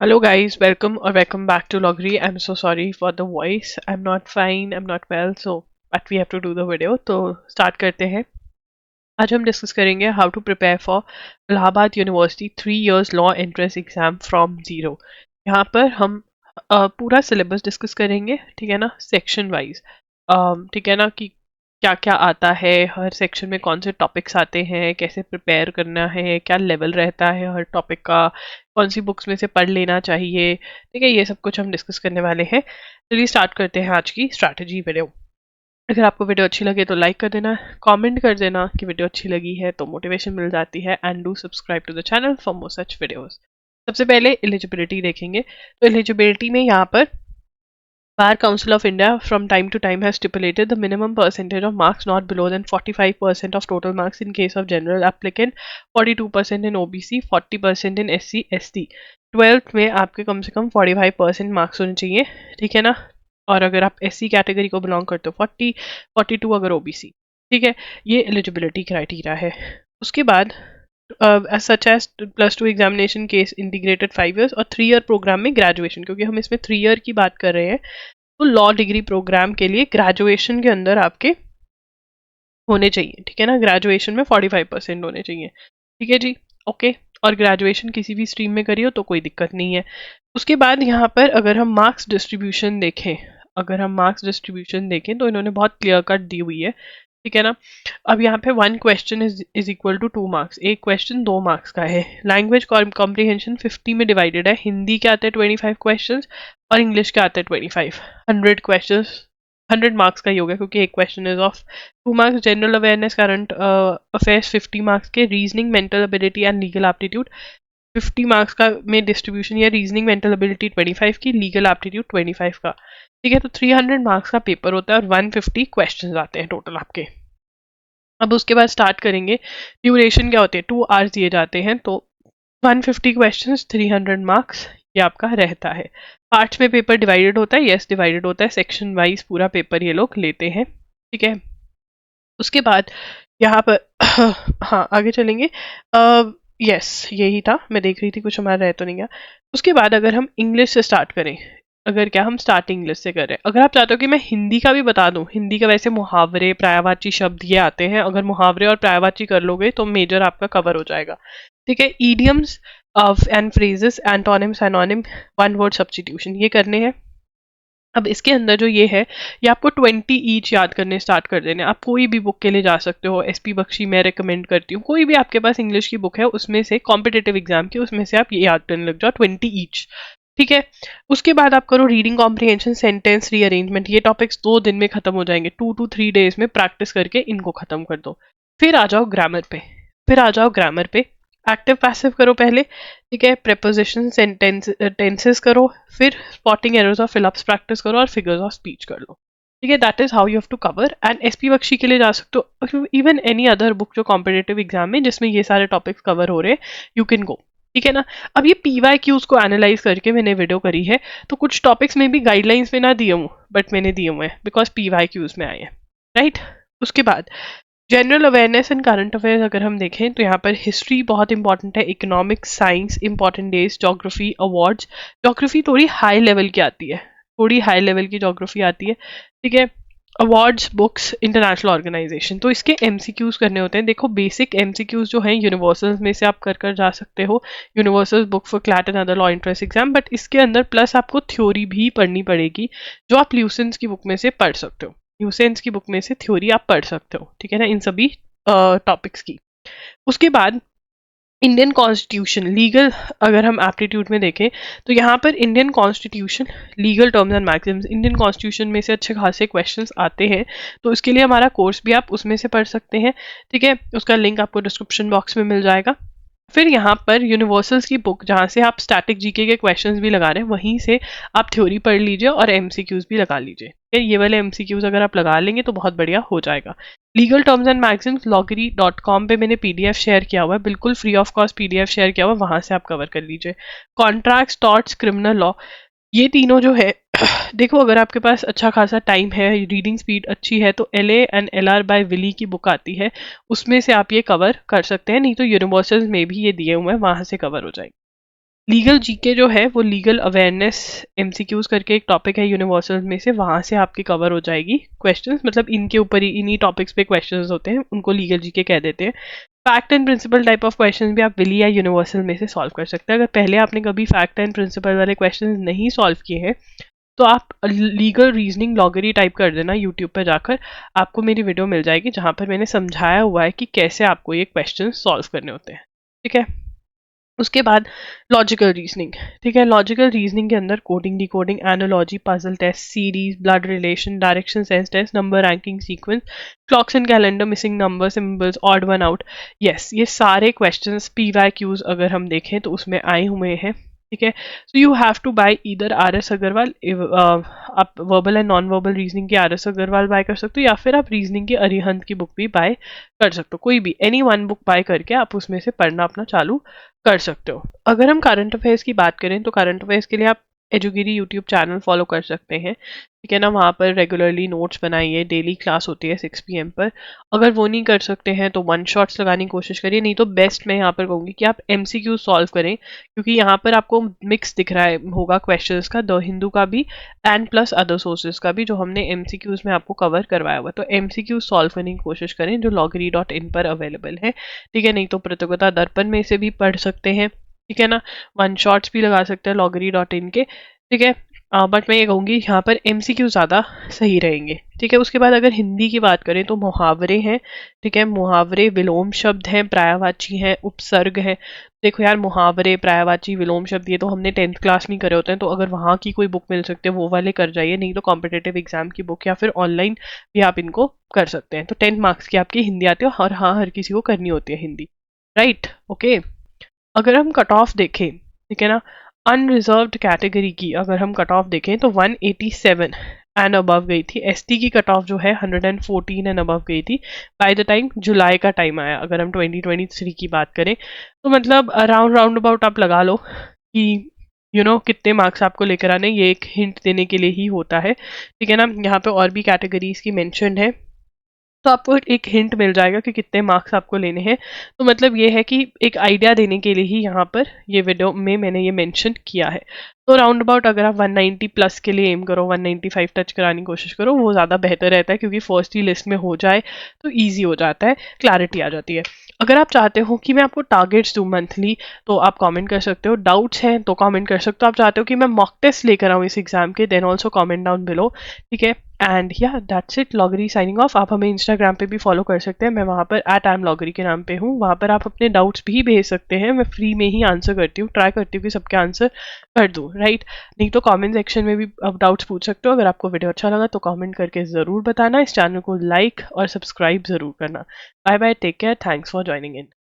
Hello guys, welcome or welcome back to Logri. I'm so sorry for the voice. I'm not fine, I'm not well, so but we have to do the video. तो start करते हैं. आज हम discuss करेंगे how to prepare for Allahabad university 3 years law entrance exam from zero. यहाँ पर हम पूरा सिलेबस डिस्कस करेंगे, ठीक है ना, सेक्शन वाइज. ठीक है ना, कि क्या क्या आता है हर सेक्शन में, कौन से टॉपिक्स आते हैं, कैसे प्रिपेयर करना है, क्या लेवल रहता है हर टॉपिक का, कौन सी बुक्स में से पढ़ लेना चाहिए. ठीक है, ये सब कुछ हम डिस्कस करने वाले हैं. चलिए स्टार्ट करते हैं आज की स्ट्रैटेजी वीडियो. अगर आपको वीडियो अच्छी लगे तो लाइक कर देना, कमेंट कर देना कि वीडियो अच्छी लगी है, तो मोटिवेशन मिल जाती है. And do subscribe to the channel for more such videos. सबसे पहले एलिजिबिलिटी देखेंगे. तो एलिजिबिलिटी में यहाँ पर Bar Council of India from time to time has stipulated the minimum percentage of marks not below than 45% of total marks in case of general applicant, 42% in OBC, 40% in SC ST. 12th में आपके कम से कम 45% marks होने चाहिए, ठीक है ना. और अगर आप SC कैटेगरी को बिलोंग करते हो 40, 42 अगर OBC. ठीक है, ये एलिजिबिलिटी क्राइटेरिया है. उसके बाद such as +2 examination case integrated 5 years और 3 year प्रोग्राम में ग्रेजुएशन, क्योंकि हम इसमें 3 year की बात कर रहे हैं. तो लॉ डिग्री प्रोग्राम के लिए ग्रेजुएशन के अंदर आपके होने चाहिए, ठीक है ना. ग्रेजुएशन में 45% होने चाहिए, ठीक है जी, ओके. और ग्रेजुएशन किसी भी स्ट्रीम में करी हो तो कोई दिक्कत नहीं है. उसके बाद यहाँ पर अगर हम मार्क्स डिस्ट्रीब्यूशन देखें तो इन्होंने बहुत क्लियर कट दी हुई है, ठीक है ना. अब यहाँ पे 1 question is equal to 2 marks. एक क्वेश्चन 2 marks का है. लैंग्वेज कॉम्प्रिहेंशन 50 में डिवाइडेड है. हिंदी के आते हैं 25 questions और इंग्लिश के आते हैं 25. 100 questions, 100 marks का ही होगा, क्योंकि एक question is of 2 marks. General awareness, current affairs 50 marks के. Reasoning, mental ability and legal aptitude 50 marks का में डिस्ट्रीब्यूशन या रीजनिंग मेंटल एबिलिटी 25 की, लीगल एप्टीट्यूड 25 का, ठीक है. तो 300 marks का पेपर होता है और 150 क्वेश्चन आते हैं टोटल आपके. अब उसके बाद स्टार्ट करेंगे. ड्यूरेशन क्या होती है, 2 hours दिए जाते हैं. तो 150 क्वेश्चंस, 300 मार्क्स, ये आपका रहता है. पार्ट्स में पेपर डिवाइडेड होता है, यस डिवाइडेड होता है. सेक्शन वाइज पूरा पेपर ये लोग लेते हैं, ठीक है. उसके बाद यहाँ पर हाँ आगे चलेंगे. यस यही था, मैं देख रही थी कुछ हमारा रह तो नहीं गया. उसके बाद अगर हम इंग्लिश से स्टार्ट करें, अगर क्या हम स्टार्टिंग इंग्लिश से करें, अगर आप चाहते हो कि मैं हिंदी का भी बता दूं, हिंदी का वैसे मुहावरे, पर्यायवाची शब्द ये आते हैं. अगर मुहावरे और पर्यायवाची कर लोगे तो मेजर आपका कवर हो जाएगा, ठीक है. Idioms and phrases, antonym, synonym, one word substitution, ये करने हैं. अब इसके अंदर जो ये है, ये आपको 20 ईच याद करने स्टार्ट कर देने. आप कोई भी बुक के लिए जा सकते हो. SP बख्शी मैं रिकमेंड करती हूँ. कोई भी आपके पास इंग्लिश की बुक है उसमें से, कॉम्पिटेटिव एग्जाम की, उसमें से आप ये याद करने लग जाओ 20 ईच, ठीक है. उसके बाद आप करो रीडिंग कॉम्प्रिहेंशन, सेंटेंस रीअरेंजमेंट. ये टॉपिक्स 2 दिन में खत्म हो जाएंगे. 2 to 3 days में प्रैक्टिस करके इनको खत्म कर दो. फिर आ जाओ ग्रामर पे. एक्टिव पैसिव करो पहले, ठीक है. प्रेपोजिशन, टेंसेस करो. फिर स्पॉटिंग एरर्स और फिलअप्स प्रैक्टिस करो और फिगर्स ऑफ स्पीच कर लो, ठीक है. That is how you have to cover. And SP Bakshi के लिए जा सकते हो, इवन एनी अदर बुक जो कॉम्पिटेटिव एग्जाम में जिसमें ये सारे टॉपिक्स कवर हो रहे हैं, यू कैन गो, ठीक है ना. अब ये PYQs को एनालाइज करके मैंने वीडियो करी है. तो कुछ टॉपिक्स में भी गाइडलाइंस में ना दिए हूँ, बट मैंने दिए हुए हैं बिकॉज PYQs में आए हैं, राइट. उसके बाद general awareness and current affairs अगर हम देखें तो यहाँ पर हिस्ट्री बहुत इंपॉर्टेंट है. Economics, science, important days, geography, awards. Geography थोड़ी हाई लेवल की आती है, ज्योग्राफी आती है, ठीक है. अवार्ड्स, बुक्स, इंटरनेशनल ऑर्गेनाइजेशन, तो इसके MCQs करने होते हैं. देखो बेसिक MCQs जो हैं यूनिवर्सल्स में से आप कर जा सकते हो. Universal book for CLAT and other law entrance exam. But इसके अंदर प्लस आपको थ्योरी भी पढ़नी पड़ेगी, जो आप ल्यूसेंस की बुक में से पढ़ सकते हो. ल्यूसेंस की बुक में से थ्योरी आप पढ़ सकते हो, ठीक है ना, इन सभी टॉपिक्स की. उसके बाद इंडियन कॉन्स्टिट्यूशन, लीगल. अगर हम एप्टीट्यूड में देखें तो यहाँ पर Indian constitution, legal terms and Maxim's, Indian constitution में से अच्छे खासे क्वेश्चंस आते हैं. तो इसके लिए हमारा कोर्स भी आप उसमें से पढ़ सकते हैं, ठीक है. उसका लिंक आपको डिस्क्रिप्शन बॉक्स में मिल जाएगा. फिर यहाँ पर यूनिवर्सल्स की बुक, जहाँ से आप स्टैटिक जीके के क्वेश्चंस भी लगा रहे हैं, वहीं से आप थ्योरी पढ़ लीजिए और MCQs भी लगा लीजिए. ये वाले MCQs अगर आप लगा लेंगे तो बहुत बढ़िया हो जाएगा. Legal terms and magazines logri.com पे मैंने PDF शेयर किया हुआ है, बिल्कुल free of cost PDF share किया हुआ है, वहां से आप कवर कर लीजिए. कॉन्ट्रैक्ट्स, टॉर्ट्स, क्रिमिनल लॉ, ये तीनों जो है देखो अगर आपके पास अच्छा खासा टाइम है, रीडिंग स्पीड अच्छी है, तो LA and LR by Wiley की बुक आती है, उसमें से आप ये कवर कर सकते हैं. नहीं तो यूनिवर्सल्स में भी ये दिए हुए हैं, वहां से कवर हो जाएंगे. लीगल जीके जो है वो लीगल अवेयरनेस एमसीक्यूज करके एक टॉपिक है यूनिवर्सल में से, वहाँ से आपकी कवर हो जाएगी क्वेश्चंस, मतलब इनके ऊपर ही इन्हीं टॉपिक्स पे क्वेश्चंस होते हैं, उनको लीगल जीके कह देते हैं। Fact and principle type of questions भी आप विली या यूनिवर्सल में से सॉल्व कर सकते हैं। अगर पहले आपने कभी फैक्ट एंड प्रिंसिपल वाले क्वेश्चंस नहीं सॉल्व किए हैं तो आप लीगल रीजनिंग लॉगरी टाइप कर देना यूट्यूब पर जाकर, आपको मेरी वीडियो मिल जाएगी जहाँ पर मैंने समझाया हुआ है कि कैसे आपको ये क्वेश्चन सॉल्व करने होते हैं। ठीक है, उसके बाद लॉजिकल रीजनिंग। ठीक है, लॉजिकल रीजनिंग के अंदर coding, decoding, analogy, puzzle test, series, blood relation, direction sense test, number ranking sequence, clocks and calendar, missing number, symbols, odd one out, yes, ये सारे क्वेश्चंस पीवाईक्यूज अगर हम देखें तो उसमें आए हुए हैं। ठीक है, so you have to buy either R S Agarwal, आप verbal and non verbal reasoning की आर एस अग्रवाल बाय कर सकते हो, या फिर आप रीजनिंग की अरिहंत की बुक भी बाय कर सकते हो। कोई भी एनी वन बुक बाय करके आप उसमें से पढ़ना अपना चालू कर सकते हो। अगर हम करंट अफेयर्स की बात करें तो करंट अफेयर्स के लिए आप एजुगिरी यूट्यूब चैनल फॉलो कर सकते हैं। ठीक है ना, वहाँ पर रेगुलरली नोट्स बनाइए, डेली क्लास होती है 6 PM पर। अगर वो नहीं कर सकते हैं तो वन शॉट्स लगाने की कोशिश करिए, नहीं तो बेस्ट मैं यहाँ पर कहूँगी कि आप MCQ सॉल्व करें, क्योंकि यहाँ पर आपको मिक्स दिख रहा है होगा क्वेश्चंस का, द हिंदू का भी एंड प्लस अदर सोर्सेज का भी, जो हमने MCQs में आपको कवर करवाया हुआ। तो MCQ सॉल्व करने की कोशिश करें जो loggery.in पर अवेलेबल है। ठीक है, नहीं तो प्रतियोगिता दर्पण में से भी पढ़ सकते हैं। ठीक है ना, वन शॉट्स भी लगा सकते हैं loggery.in के। ठीक है, बट मैं ये कहूँगी यहाँ पर MCQ ज़्यादा सही रहेंगे। ठीक है, उसके बाद अगर हिंदी की बात करें तो मुहावरे हैं। ठीक है, मुहावरे विलोम शब्द हैं, पर्यायवाची हैं, उपसर्ग हैं। देखो यार, मुहावरे, पर्यायवाची, विलोम शब्द ये तो हमने 10th क्लास में करे होते हैं, तो अगर वहाँ की कोई बुक मिल सकते हैं वो वाले कर जाइए, नहीं तो कॉम्पिटेटिव एग्जाम की बुक या फिर ऑनलाइन भी आप इनको कर सकते हैं। तो 10 मार्क्स की आपकी हिंदी आती है, और हाँ, हर किसी को करनी होती है हिंदी, राइट, ओके। अगर हम कट ऑफ देखें, ठीक है ना, अनरिजर्व्ड कैटेगरी की अगर हम कट ऑफ देखें तो 187 एंड अबव गई थी। एसटी की कट ऑफ जो है 114 एंड अबव गई थी बाय द टाइम जुलाई का टाइम आया। अगर हम 2023 की बात करें तो मतलब अराउंड राउंड अबाउट आप लगा लो कि कितने मार्क्स आपको लेकर आने, ये एक हिंट देने के लिए ही होता है। ठीक है ना, यहाँ पे और भी कैटेगरीज की मेंशन है, तो आपको एक हिंट मिल जाएगा कि कितने मार्क्स आपको लेने हैं। तो मतलब ये है कि एक आइडिया देने के लिए ही यहाँ पर ये वीडियो में मैंने ये मेंशन किया है। तो राउंड अबाउट अगर आप 190 प्लस के लिए एम करो, 195 टच कराने की कोशिश करो, वो ज़्यादा बेहतर रहता है, क्योंकि फर्स्ट ही लिस्ट में हो जाए तो ईजी हो जाता है, क्लैरिटी आ जाती है। अगर आप चाहते हो कि मैं आपको टारगेट्स दूँ मंथली तो आप कमेंट कर सकते हो, डाउट्स हैं तो कमेंट कर सकते हो, आप चाहते हो कि मैं मॉक टेस्ट लेकर आऊँ इस एग्जाम के, then also comment down below. ठीक है, एंड या दैट्स इट, लॉगरी साइनिंग ऑफ। आप हमें इंस्टाग्राम पे भी फॉलो कर सकते हैं, मैं वहाँ पर @loggery के नाम पे हूँ, वहाँ पर आप अपने डाउट्स भी भेज सकते हैं, मैं फ्री में ही आंसर करती हूँ, ट्राई करती हूँ कि सबके आंसर कर दूँ, राइट। नहीं तो कमेंट सेक्शन में भी आप डाउट्स पूछ सकते हो। अगर आपको वीडियो अच्छा लगा तो कमेंट करके ज़रूर बताना, इस चैनल को लाइक और सब्सक्राइब ज़रूर करना। Bye bye, take care, thanks for joining in.